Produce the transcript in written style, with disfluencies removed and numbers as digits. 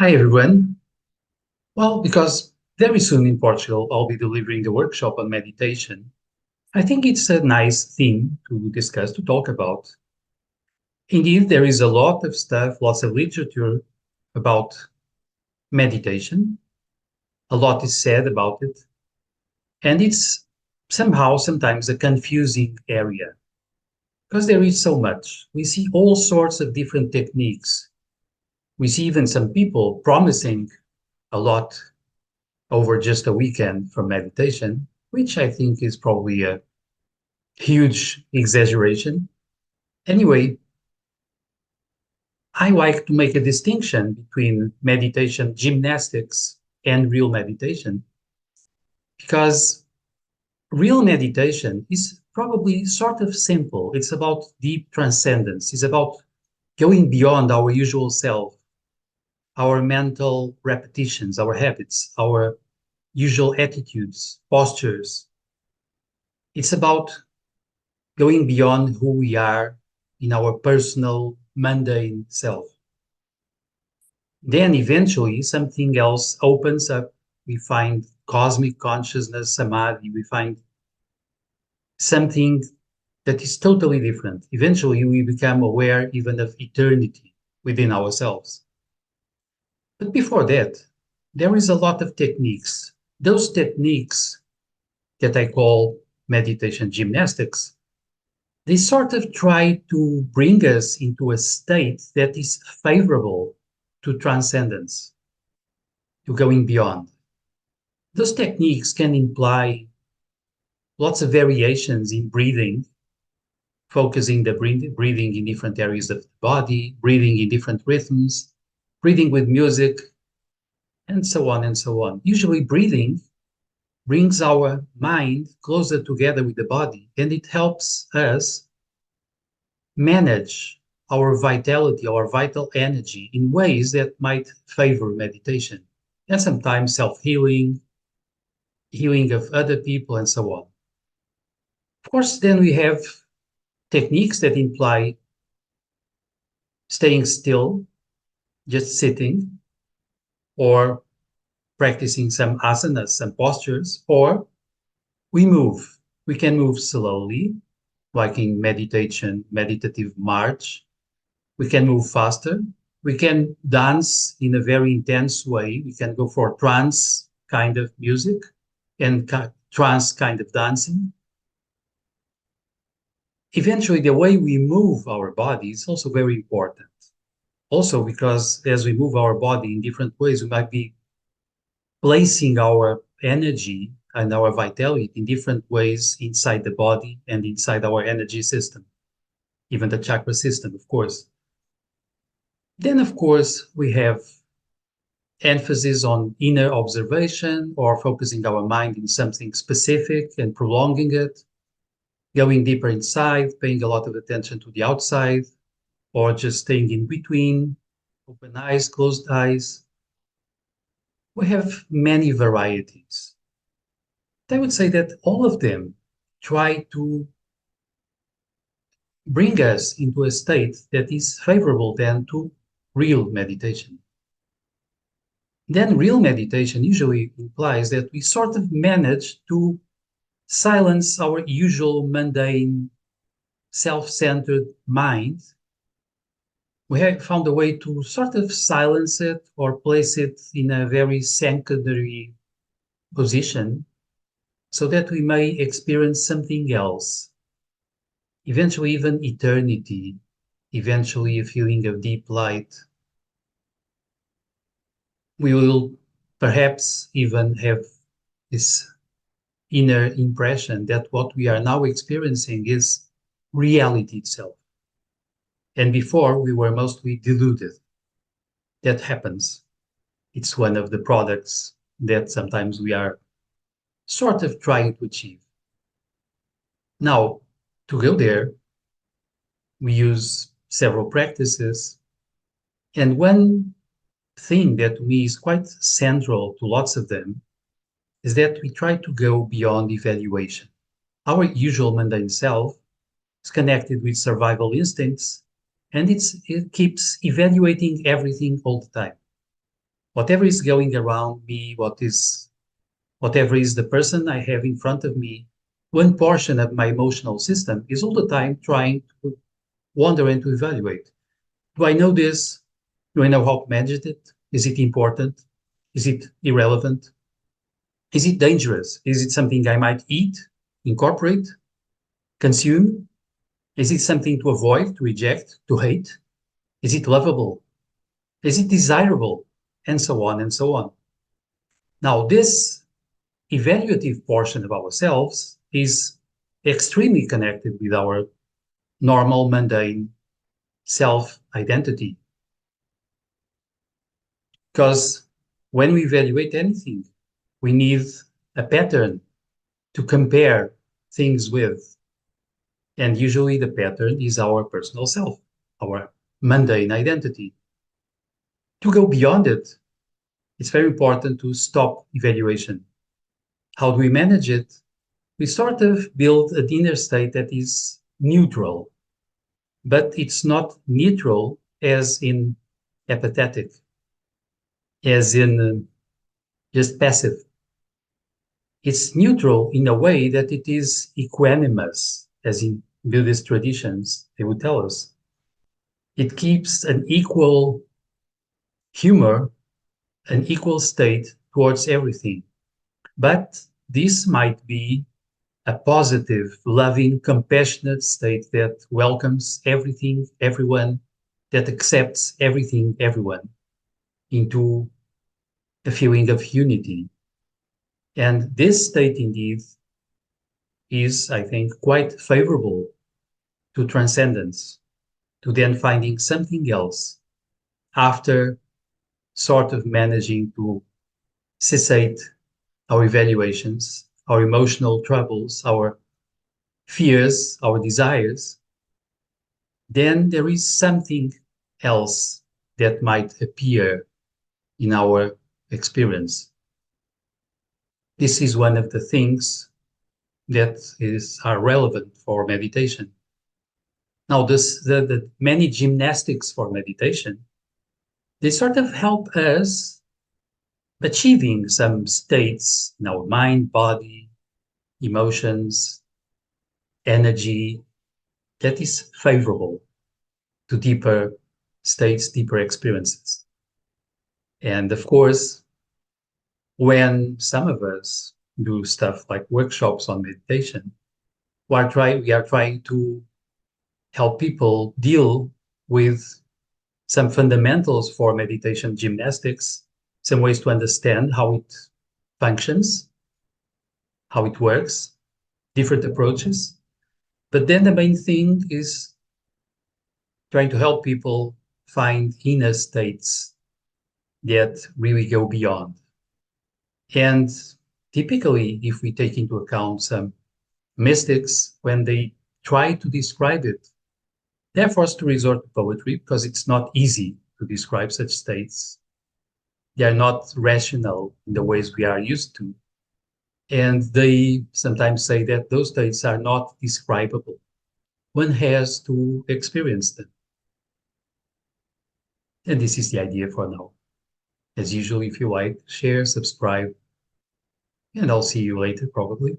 Hi, everyone. Well, because very soon in Portugal, I'll be delivering a workshop on meditation. I think it's a nice theme to discuss, to talk about. Indeed, there is a lot of stuff, lots of literature about meditation. A lot is said about it. And it's somehow sometimes a confusing area because there is so much. We see all sorts of different techniques. We see even some people promising a lot over just a weekend from meditation, which I think is probably a huge exaggeration. Anyway, I like to make a distinction between meditation gymnastics and real meditation because real meditation is probably sort of simple. It's about deep transcendence, it's about going beyond our usual self, our mental repetitions, our habits, our usual attitudes, postures. It's about going beyond who we are in our personal, mundane self. Then eventually something else opens up. We find cosmic consciousness, samadhi. We find something that is totally different. Eventually, we become aware even of eternity within ourselves. But before that, there is a lot of techniques. Those techniques that I call meditation gymnastics, they sort of try to bring us into a state that is favorable to transcendence, to going beyond. Those techniques can imply lots of variations in breathing, focusing the breathing in different areas of the body, breathing in different rhythms, breathing with music, and so on and so on. Usually, breathing brings our mind closer together with the body, and it helps us manage our vitality, our vital energy in ways that might favor meditation and sometimes self-healing, healing of other people, and so on. Of course, then we have techniques that imply staying still, just sitting, or practicing some asanas, some postures, or we move. We can move slowly, like in meditation, meditative march. We can move faster. We can dance in a very intense way. We can go for trance kind of music and trance kind of dancing. Eventually, the way we move our body is also very important. Also, because as we move our body in different ways, we might be placing our energy and our vitality in different ways inside the body and inside our energy system, even the chakra system, of course. Then, of course, we have emphasis on inner observation or focusing our mind in something specific and prolonging it, going deeper inside, paying a lot of attention to the outside, or just staying in between, open eyes, closed eyes. We have many varieties. I would say that all of them try to bring us into a state that is favorable then to real meditation. Then real meditation usually implies that we sort of manage to silence our usual mundane, self-centered mind. We have found a way to sort of silence it or place it in a very secondary position so that we may experience something else, eventually even eternity, eventually a feeling of deep light. We will perhaps even have this inner impression that what we are now experiencing is reality itself. And before we were mostly deluded. That happens. It's one of the products that sometimes we are sort of trying to achieve. Now, to go there, we use several practices. And one thing that to me is quite central to lots of them is that we try to go beyond evaluation. Our usual mundane self is connected with survival instincts, and it keeps evaluating everything all the time. Whatever is going around me, whatever is the person I have in front of me, one portion of my emotional system is all the time trying to wonder and to evaluate. Do I know this? Do I know how to manage it? Is it important? Is it irrelevant? Is it dangerous? Is it something I might eat, incorporate, consume? Is it something to avoid, to reject, to hate? Is it lovable? Is it desirable? And so on and so on. Now, this evaluative portion of ourselves is extremely connected with our normal, mundane self identity. Because when we evaluate anything, we need a pattern to compare things with. And usually the pattern is our personal self, our mundane identity. To go beyond it, it's very important to stop evaluation. How do we manage it? We sort of build an inner state that is neutral, but it's not neutral as in apathetic, as in just passive. It's neutral in a way that it is equanimous, as in Buddhist traditions, they would tell us. It keeps an equal humor, an equal state towards everything. But this might be a positive, loving, compassionate state that welcomes everything, everyone, that accepts everything, everyone into a feeling of unity. And this state indeed is, I think, quite favorable to transcendence, to then finding something else after sort of managing to cessate our evaluations, our emotional troubles, our fears, our desires. Then there is something else that might appear in our experience. This is one of the things that are relevant for meditation. Now, the many gymnastics for meditation, they sort of help us achieving some states in our mind, body, emotions, energy that is favorable to deeper states, deeper experiences. And of course, when some of us do stuff like workshops on meditation, we are trying to help people deal with some fundamentals for meditation gymnastics, some ways to understand how it functions, how it works, different approaches. But then the main thing is trying to help people find inner states that really go beyond. And typically, if we take into account some mystics, when they try to describe it, they're forced to resort to poetry because it's not easy to describe such states. They are not rational in the ways we are used to. And they sometimes say that those states are not describable. One has to experience them. And this is the idea for now. As usual, if you like, share, subscribe, and I'll see you later probably.